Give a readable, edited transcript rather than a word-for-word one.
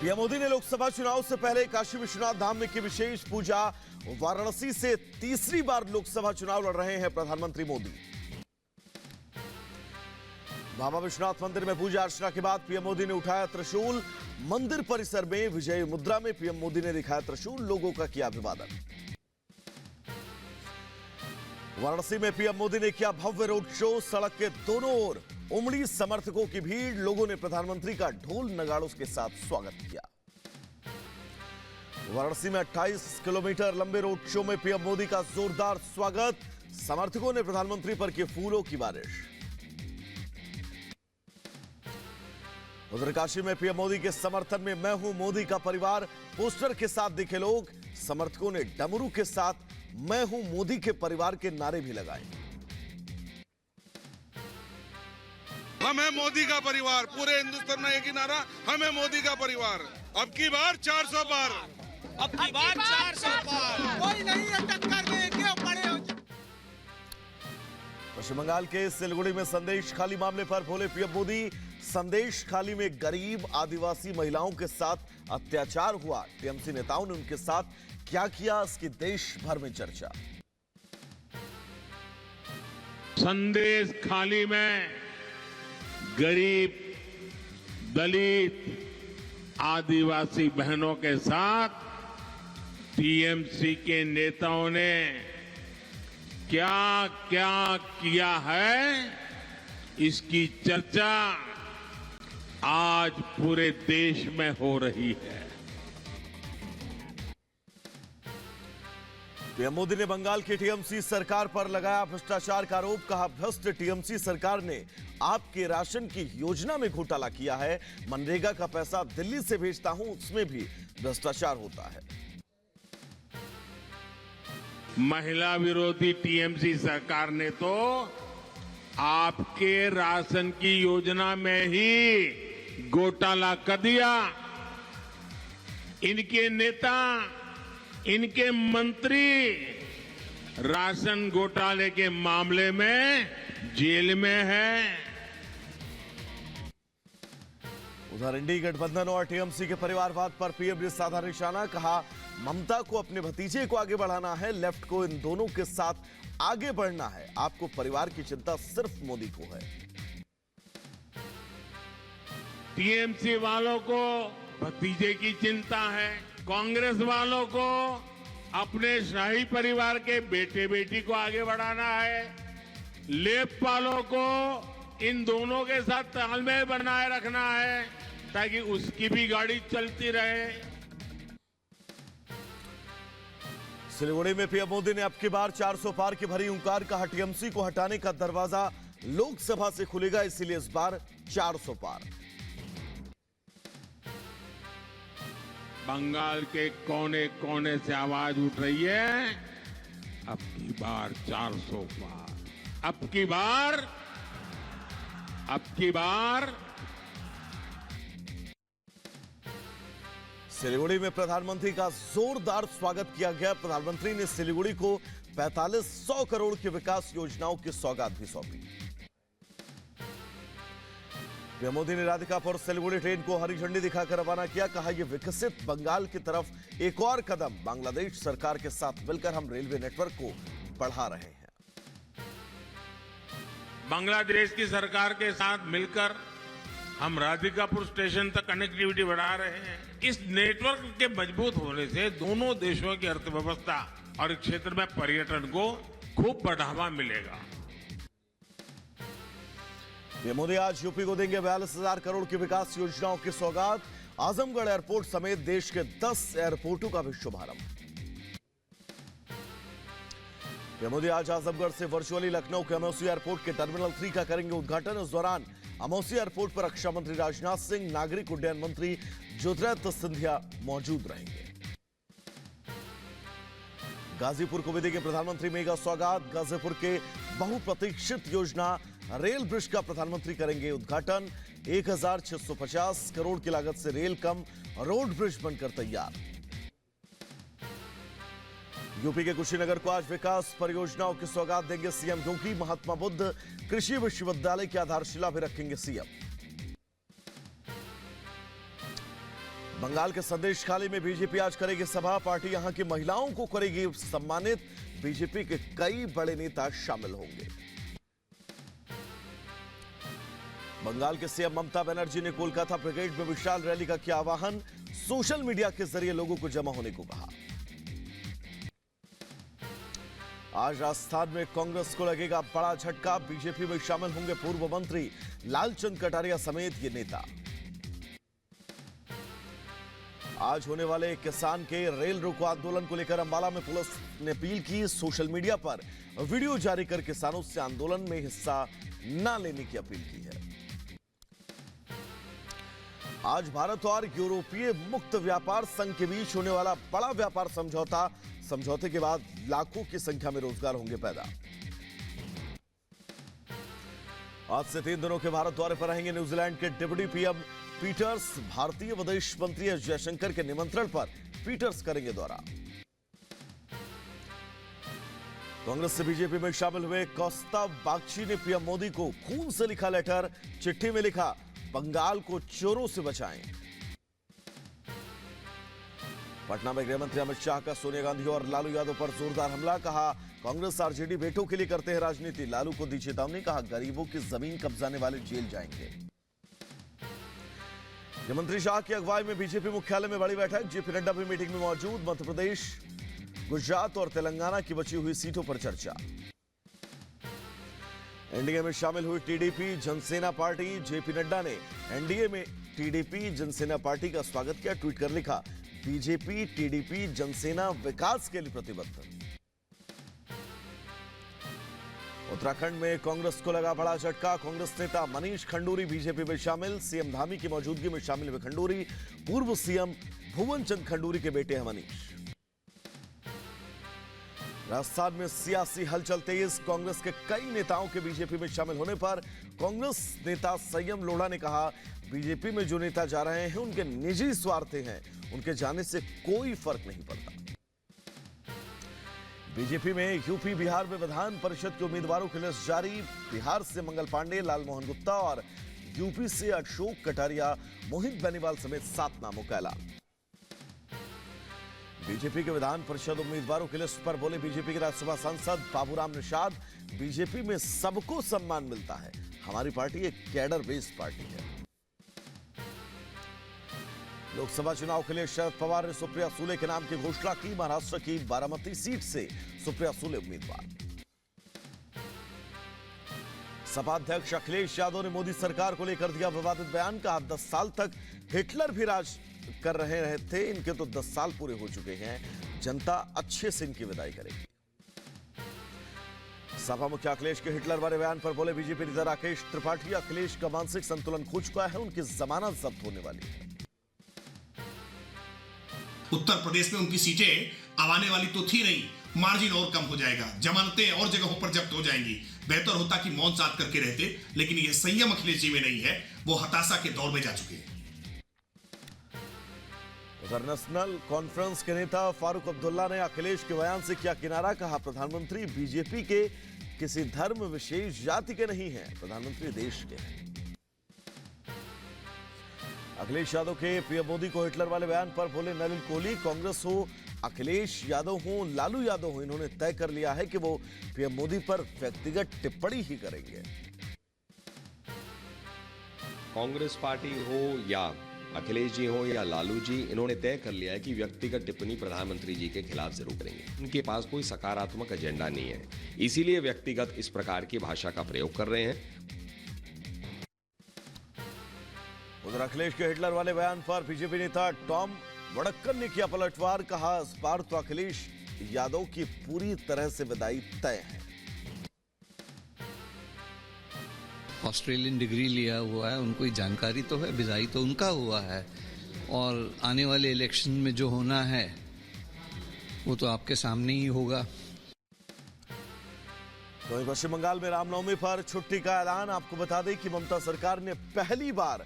PM Modi ने लोकसभा चुनाव से पहले काशी विश्वनाथ धाम में की विशेष पूजा। वाराणसी से तीसरी बार लोकसभा चुनाव लड़ रहे हैं प्रधानमंत्री मोदी। बाबा विश्वनाथ मंदिर में पूजा अर्चना के बाद पीएम मोदी ने उठाया त्रिशूल। मंदिर परिसर में विजय मुद्रा में पीएम मोदी ने दिखाया त्रिशूल, लोगों का किया अभिवादन। वाराणसी में पीएम मोदी ने किया भव्य रोड शो। सड़क के दोनों ओर उमड़ी समर्थकों की भीड़। लोगों ने प्रधानमंत्री का ढोल नगाड़ों के साथ स्वागत किया। वाराणसी में 28 किलोमीटर लंबे रोड शो में पीएम मोदी का जोरदार स्वागत। समर्थकों ने प्रधानमंत्री पर की फूलों की बारिश। उधर काशी में पीएम मोदी के समर्थन में मैं हूं मोदी का परिवार पोस्टर के साथ दिखे लोग। समर्थकों ने डमरू के साथ मैं हूं मोदी के परिवार के नारे भी लगाए। हम हैं मोदी का परिवार, पूरे हिंदुस्तान में एक ही नारा, हम हैं मोदी का परिवार। अब की बार 400 पार, अब की बार 400 पार, कोई नहीं है टक्कर में, क्यों पड़े हो। पश्चिम बंगाल के सिलगुड़ी में संदेश खाली मामले पर बोले पीएम मोदी। संदेश खाली में गरीब आदिवासी महिलाओं के साथ अत्याचार हुआ। टीएमसी नेताओं ने उनके साथ क्या किया, इसकी देश भर में चर्चा। संदेश खाली में गरीब दलित आदिवासी बहनों के साथ टीएमसी के नेताओं ने क्या क्या किया है, इसकी चर्चा आज पूरे देश में हो रही है। पीएम मोदी ने बंगाल की टीएमसी सरकार पर लगाया भ्रष्टाचार का आरोप। कहा भ्रष्ट टीएमसी सरकार ने आपके राशन की योजना में घोटाला किया है। मनरेगा का पैसा दिल्ली से भेजता हूं, उसमें भी भ्रष्टाचार होता है। महिला विरोधी टीएमसी सरकार ने तो आपके राशन की योजना में ही घोटाला कर दिया। इनके नेता, इनके मंत्री राशन घोटाले के मामले में जेल में हैं। उधर इंडी गठबंधन और टीएमसी के परिवारवाद पर पीएम ने साधा निशाना। कहा ममता को अपने भतीजे को आगे बढ़ाना है, लेफ्ट को इन दोनों के साथ आगे बढ़ना है। आपको परिवार की चिंता सिर्फ मोदी को है। टीएमसी वालों को भतीजे की चिंता है, कांग्रेस वालों को अपने शाही परिवार के बेटे बेटी को आगे बढ़ाना है, लेफ्ट वालों को इन दोनों के साथ तालमेल बनाए रखना है ताकि उसकी भी गाड़ी चलती रहे। सिलीगुड़ी में पीएम मोदी ने अब की बार 400 पार की भरी हुंकार। कहा टीएमसी को हटाने का दरवाजा लोकसभा से खुलेगा, इसीलिए इस बार 400 पार। बंगाल के कोने कोने से आवाज उठ रही है, अब की बार 400 पार, अब की बार सिलीगुड़ी में प्रधानमंत्री का जोरदार स्वागत किया गया। प्रधानमंत्री ने सिलीगुड़ी को 4500 करोड़ की विकास योजनाओं की सौगात भी सौंपी। पीएम मोदी ने राधिकापुर सिलीगुड़ी ट्रेन को हरी झंडी दिखाकर रवाना किया। कहा यह विकसित बंगाल की तरफ एक और कदम। बांग्लादेश सरकार के साथ मिलकर हम रेलवे नेटवर्क को बढ़ा रहे हैं। बांग्लादेश की सरकार के साथ मिलकर हम राधिकापुर स्टेशन तक कनेक्टिविटी बढ़ा रहे हैं। इस नेटवर्क के मजबूत होने से दोनों देशों की अर्थव्यवस्था और इस क्षेत्र में पर्यटन को खूब बढ़ावा मिलेगा। पीएम मोदी आज यूपी को देंगे 42,000 करोड़ की विकास योजनाओं की सौगात। आजमगढ़ एयरपोर्ट समेत देश के 10 एयरपोर्टों का भी शुभारंभ। पीएम मोदी आज आजमगढ़ से वर्चुअली लखनऊ के अमौसी एयरपोर्ट के टर्मिनल 3 का करेंगे उद्घाटन। इस दौरान अमौसी एयरपोर्ट पर रक्षा मंत्री राजनाथ सिंह, नागरिक उड्डयन मंत्री ज्योतिरादित्य सिंधिया मौजूद रहेंगे। गाजीपुर को भी देंगे प्रधानमंत्री मेगा सौगात। गाजीपुर के बहुप्रतीक्षित योजना रेल ब्रिज का प्रधानमंत्री करेंगे उद्घाटन। 1650 करोड़ की लागत से रेल कम रोड ब्रिज बनकर तैयार। यूपी के कुशीनगर को आज विकास परियोजनाओं की सौगात देंगे सीएम योगी। महात्मा बुद्ध कृषि विश्वविद्यालय की आधारशिला भी रखेंगे सीएम। बंगाल के संदेश खाली में बीजेपी आज करेगी सभा। पार्टी यहां की महिलाओं को करेगी सम्मानित। बीजेपी के कई बड़े नेता शामिल होंगे। बंगाल के सीएम ममता बनर्जी ने कोलकाता ब्रिगेड में विशाल रैली का किया आह्वान। सोशल मीडिया के जरिए लोगों को जमा होने को कहा। आज राजस्थान में कांग्रेस को लगेगा बड़ा झटका। बीजेपी में शामिल होंगे पूर्व मंत्री लालचंद कटारिया समेत ये नेता। आज होने वाले किसान के रेल रोको आंदोलन को लेकर अंबाला में पुलिस ने अपील की। सोशल मीडिया पर वीडियो जारी कर किसानों से आंदोलन में हिस्सा न लेने की अपील की है। आज भारत और यूरोपीय मुक्त व्यापार संघ के बीच होने वाला बड़ा व्यापार समझौते के बाद लाखों की संख्या में रोजगार होंगे पैदा। आज से 3 दिनों के भारत दौरे पर रहेंगे न्यूजीलैंड के डिप्टी पीएम पीटर्स। भारतीय विदेश मंत्री एस जयशंकर के निमंत्रण पर पीटर्स करेंगे दौरा। कांग्रेस से बीजेपी में शामिल हुए कौस्तव बागची ने पीएम मोदी को खून से लिखा लेटर। चिट्ठी में लिखा, बंगाल को चोरों से बचाएं। पटना में गृह मंत्री अमित शाह का सोनिया गांधी और लालू यादव पर जोरदार हमला। कहा, कांग्रेस आरजेडी बेटों के लिए करते हैं राजनीति। लालू को दी चेतावनी। कहा, गरीबों की जमीन कब्जाने वाले जेल जाएंगे। गृह मंत्री शाह की अगुवाई में बीजेपी मुख्यालय में बड़ी बैठक। जेपी नड्डा भी मीटिंग में मौजूद। मध्य प्रदेश, गुजरात और तेलंगाना की बची हुई सीटों पर चर्चा। एनडीए में शामिल हुई TDP Jana Sena party. JP Nadda ने एनडीए में टीडीपी जनसेना पार्टी का स्वागत किया। ट्वीट कर लिखा, बीजेपी टीडीपी जनसेना विकास के लिए प्रतिबद्ध। उत्तराखंड में कांग्रेस को लगा बड़ा झटका। कांग्रेस नेता मनीष खंडूरी बीजेपी में शामिल। सीएम धामी की मौजूदगी में शामिल हुए खंडूरी। पूर्व सीएम भुवन चंद खंडूरी के बेटे हैं मनीष। राजस्थान में सियासी हलचल तेज। कांग्रेस के कई नेताओं के बीजेपी में शामिल होने पर कांग्रेस नेता संयम लोढ़ा ने कहा, बीजेपी में जो नेता जा रहे हैं उनके निजी स्वार्थ हैं, उनके जाने से कोई फर्क नहीं पड़ता। बीजेपी में यूपी बिहार में विधान परिषद के उम्मीदवारों की लिस्ट जारी। बिहार से मंगल पांडे, लालमोहन गुप्ता और यूपी से अशोक कटारिया, मोहित बेनीवाल समेत 7 नामों का ऐलान। बीजेपी के विधान परिषद उम्मीदवारों की लिस्ट पर बोले बीजेपी के राज्यसभा सांसद बाबूराम निषाद, बीजेपी में सबको सम्मान मिलता है। हमारी पार्टी एक कैडर बेस्ड पार्टी है। लोकसभा चुनाव के लिए शरद पवार ने सुप्रिया सूले के नाम की घोषणा की। महाराष्ट्र की बारामती सीट से सुप्रिया सूले उम्मीदवार। सपा अध्यक्ष अखिलेश यादव ने मोदी सरकार को लेकर दिया विवादित बयान। कहा, 10 साल तक हिटलर भी राज कर रहे थे, इनके तो 10 साल पूरे हो चुके हैं। जनता अच्छे से इनकी विदाई करेगी। सपा मुख्य अखिलेश के हिटलर वाले बयान पर बोले बीजेपी नेता राकेश त्रिपाठी, अखिलेश का मानसिक संतुलन खो चुका है, उनकी जमानत जब्त होने वाली है। उत्तर प्रदेश में उनकी सीटें आने वाली तो थी नहीं, मार्जिन और कम हो जाएगा, जमानतें और जगहों पर जब्त हो जाएंगी। बेहतर होता कि मौन साध करके रहते, लेकिन यह संयम अखिलेश जी में नहीं है, वो हताशा के दौर में जा चुके हैं। उधर नेशनल कॉन्फ्रेंस के नेता फारूक अब्दुल्ला ने अखिलेश के बयान से किया किनारा। कहा, प्रधानमंत्री बीजेपी के किसी धर्म विशेष जाति के नहीं हैं, प्रधानमंत्री देश के हैं। अखिलेश यादव के पीएम मोदी को हिटलर वाले बयान पर बोले नलिन कोहली, कांग्रेस हो, अखिलेश यादव हो, लालू यादव हो, इन्होंने तय कर लिया है कि वो पीएम मोदी पर व्यक्तिगत टिप्पणी ही करेंगे। कांग्रेस पार्टी हो या अखिलेश जी हो या लालू जी, इन्होंने तय कर लिया है कि व्यक्तिगत टिप्पणी प्रधानमंत्री जी के खिलाफ जरूर करेंगे। उनके पास कोई सकारात्मक एजेंडा नहीं है, इसीलिए व्यक्तिगत इस प्रकार की भाषा का प्रयोग कर रहे हैं। उधर अखिलेश के हिटलर वाले बयान पर बीजेपी नेता टॉम वडक्कर ने किया पलटवार। कहा, इस बार तो अखिलेश यादव की पूरी तरह से विदाई तय है। ऑस्ट्रेलियन डिग्री लिया हुआ है, उनको जानकारी तो है, विदाई तो उनका हुआ है, और आने वाले इलेक्शन में जो होना है वो तो आपके सामने ही होगा। वहीं पश्चिम बंगाल में रामनवमी पर छुट्टी का ऐलान। आपको बता दें कि ममता सरकार ने पहली बार